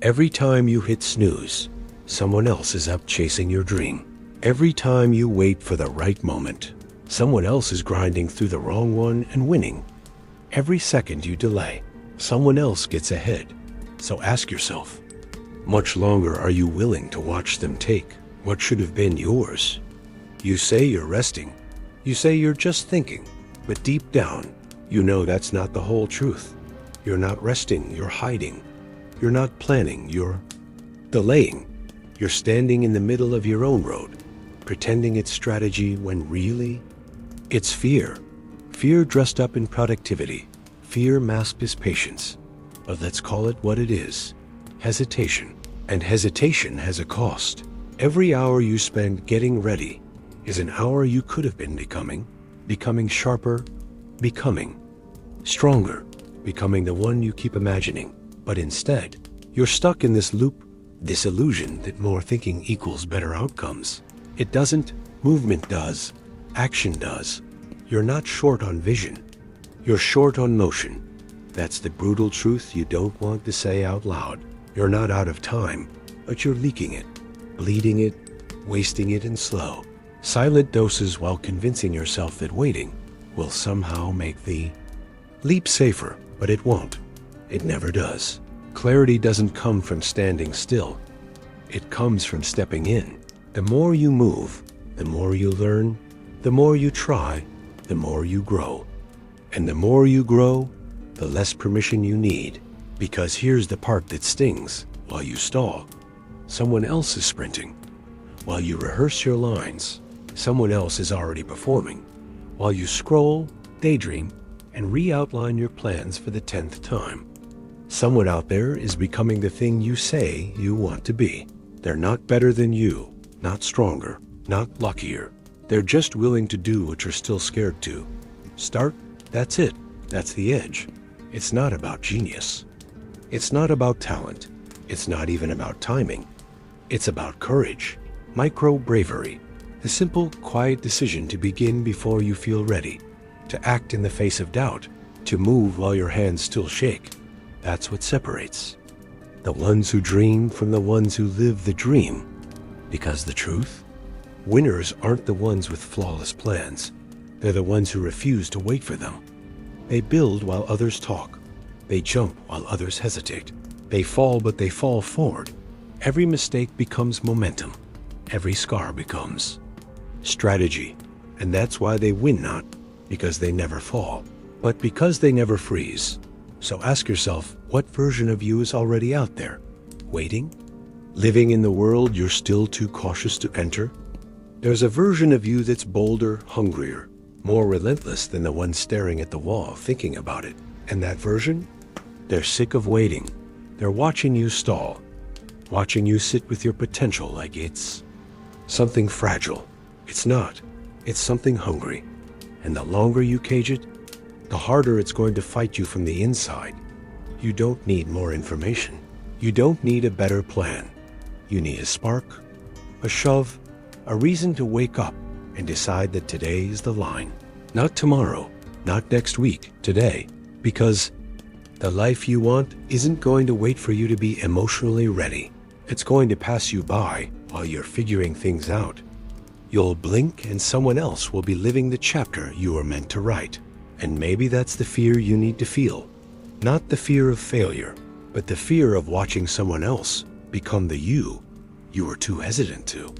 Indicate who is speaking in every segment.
Speaker 1: Every time you hit snooze, someone else is up chasing your dream. Every time you wait for the right moment, someone else is grinding through the wrong one and winning. Every second you delay, someone else gets ahead. So ask yourself, much longer are you willing to watch them take what should have been yours? You say you're resting. You say you're just thinking. But deep down, you know that's not the whole truth. You're not resting, you're hiding. You're not planning, you're delaying. You're standing in the middle of your own road, pretending it's strategy when really, it's fear. Fear dressed up in productivity. Fear masked as patience. But let's call it what it is, hesitation. And hesitation has a cost. Every hour you spend getting ready is an hour you could have been becoming sharper, becoming stronger, becoming the one you keep imagining. But instead, you're stuck in this loop, this illusion that more thinking equals better outcomes. It doesn't. Movement does. Action does. You're not short on vision. You're short on motion. That's the brutal truth you don't want to say out loud. You're not out of time, but you're leaking it, bleeding it, wasting it in slow, silent doses while convincing yourself that waiting will somehow make the leap safer, but it won't. It never does. Clarity doesn't come from standing still. It comes from stepping in. The more you move, the more you learn, the more you try, the more you grow. And the more you grow, the less permission you need. Because here's the part that stings. While you stall, someone else is sprinting. While you rehearse your lines, someone else is already performing. While you scroll, daydream, and re-outline your plans for the 10th time, someone out there is becoming the thing you say you want to be. They're not better than you, not stronger, not luckier. They're just willing to do what you're still scared to. Start, that's it. That's the edge. It's not about genius. It's not about talent. It's not even about timing. It's about courage, micro-bravery, the simple, quiet decision to begin before you feel ready, to act in the face of doubt, to move while your hands still shake. That's what separates the ones who dream from the ones who live the dream. Because the truth? Winners aren't the ones with flawless plans. They're the ones who refuse to wait for them. They build while others talk. They jump while others hesitate. They fall, but they fall forward. Every mistake becomes momentum. Every scar becomes strategy. And that's why they win, not because they never fall, but because they never freeze. So ask yourself, what version of you is already out there? Waiting? Living in the world you're still too cautious to enter? There's a version of you that's bolder, hungrier, more relentless than the one staring at the wall, thinking about it. And that version? They're sick of waiting. They're watching you stall, watching you sit with your potential like it's something fragile. It's not. It's something hungry. And the longer you cage it, the harder it's going to fight you from the inside. You don't need more information. You don't need a better plan. You need a spark, a shove, a reason to wake up and decide that today is the line. Not tomorrow, not next week, today. Because the life you want isn't going to wait for you to be emotionally ready. It's going to pass you by while you're figuring things out. You'll blink and someone else will be living the chapter you were meant to write. And maybe that's the fear you need to feel. Not the fear of failure, but the fear of watching someone else become the you were too hesitant to.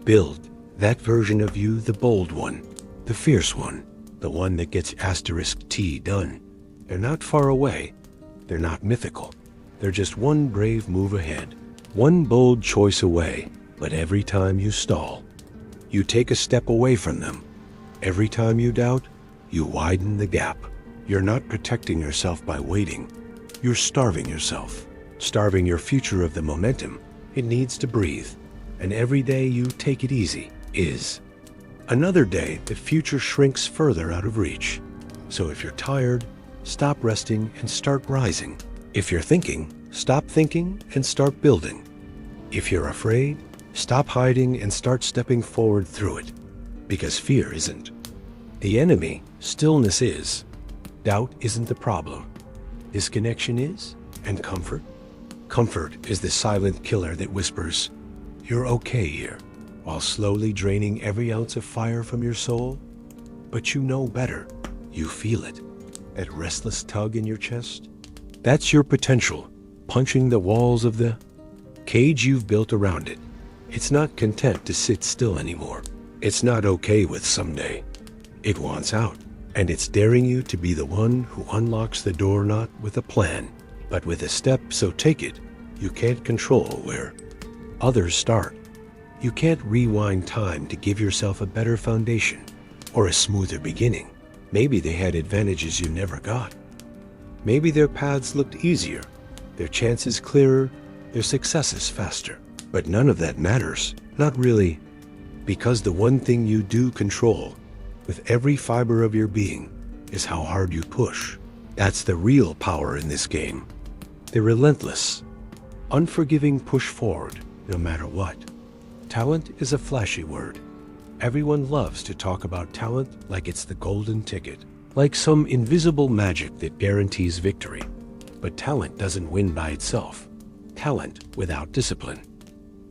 Speaker 1: Build that version of you, the bold one, the fierce one, the one that gets *T done. They're not far away. They're not mythical. They're just one brave move ahead, one bold choice away. But every time you stall, you take a step away from them. Every time you doubt, you widen the gap. You're not protecting yourself by waiting. You're starving yourself, starving your future of the momentum it needs to breathe. And every day you take it easy is another day the future shrinks further out of reach. So if you're tired, stop resting and start rising. If you're thinking, stop thinking and start building. If you're afraid, stop hiding and start stepping forward through it. Because fear isn't the enemy, stillness is. Doubt isn't the problem. Disconnection is, and comfort. Comfort is the silent killer that whispers, "You're okay here," while slowly draining every ounce of fire from your soul. But you know better. You feel it. That restless tug in your chest. That's your potential, punching the walls of the cage you've built around it. It's not content to sit still anymore. It's not okay with someday. It wants out, and it's daring you to be the one who unlocks the door not with a plan, but with a step. So take it. You can't control where others start. You can't rewind time to give yourself a better foundation or a smoother beginning. Maybe they had advantages you never got. Maybe their paths looked easier, their chances clearer, their successes faster. But none of that matters. Not really. Because the one thing you do control, with every fiber of your being, is how hard you push. That's the real power in this game. The relentless, unforgiving push forward, no matter what. Talent is a flashy word. Everyone loves to talk about talent like it's the golden ticket, like some invisible magic that guarantees victory. But talent doesn't win by itself. Talent without discipline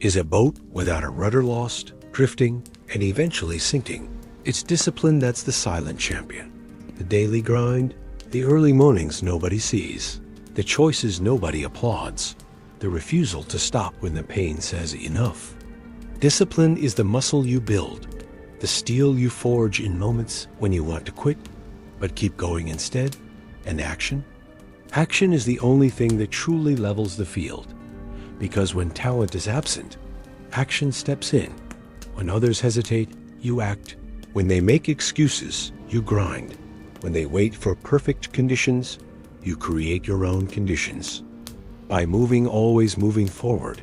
Speaker 1: is a boat without a rudder, lost, drifting, and eventually sinking. It's discipline that's the silent champion. The daily grind, the early mornings nobody sees, the choices nobody applauds, the refusal to stop when the pain says enough. Discipline is the muscle you build, the steel you forge in moments when you want to quit, but keep going instead. And action? Action is the only thing that truly levels the field. Because when talent is absent, action steps in. When others hesitate, you act. When they make excuses, you grind. When they wait for perfect conditions, you create your own conditions. By always moving forward,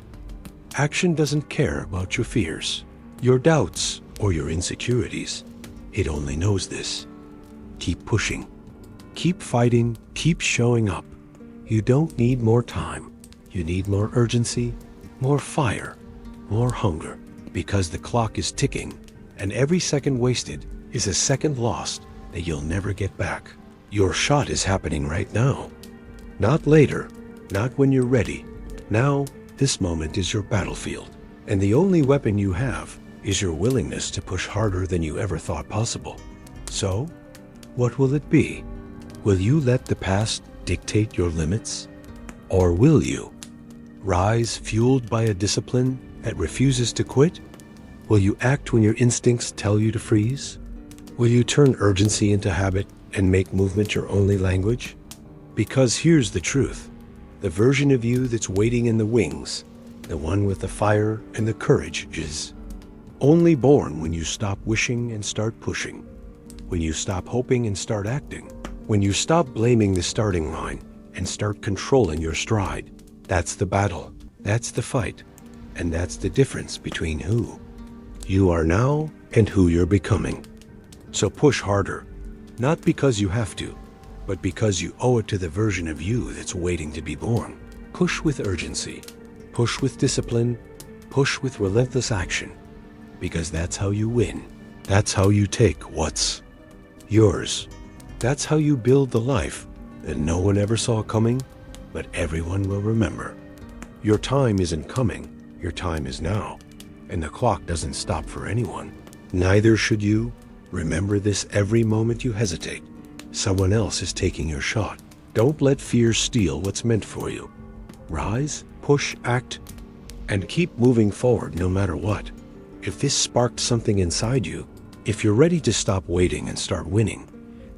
Speaker 1: action doesn't care about your fears, your doubts, or your insecurities. It only knows this. Keep pushing. Keep fighting. Keep showing up. You don't need more time. You need more urgency, more fire, more hunger. Because the clock is ticking, and every second wasted is a second lost that you'll never get back. Your shot is happening right now. Not later, not when you're ready. Now, this moment is your battlefield. And the only weapon you have is your willingness to push harder than you ever thought possible. So, what will it be? Will you let the past dictate your limits? Or will you rise fueled by a discipline that refuses to quit? Will you act when your instincts tell you to freeze? Will you turn urgency into habit and make movement your only language? Because here's the truth. The version of you that's waiting in the wings, the one with the fire and the courage, is only born when you stop wishing and start pushing. When you stop hoping and start acting. When you stop blaming the starting line and start controlling your stride. That's the battle. That's the fight. And that's the difference between who you are now and who you're becoming. So push harder, not because you have to, but because you owe it to the version of you that's waiting to be born. Push with urgency. Push with discipline. Push with relentless action. Because that's how you win. That's how you take what's yours. That's how you build the life that no one ever saw coming, but everyone will remember. Your time isn't coming. Your time is now. And the clock doesn't stop for anyone. Neither should you. Remember this every moment you hesitate. Someone else is taking your shot. Don't let fear steal what's meant for you. Rise, push, act, and keep moving forward no matter what. If this sparked something inside you, if you're ready to stop waiting and start winning,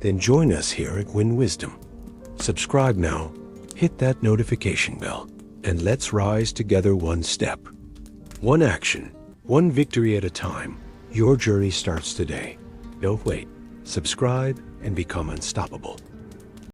Speaker 1: then join us here at Win Wisdom. Subscribe now, hit that notification bell, and let's rise together one step, one action, one victory at a time. Your journey starts today. Don't wait. Subscribe and become unstoppable.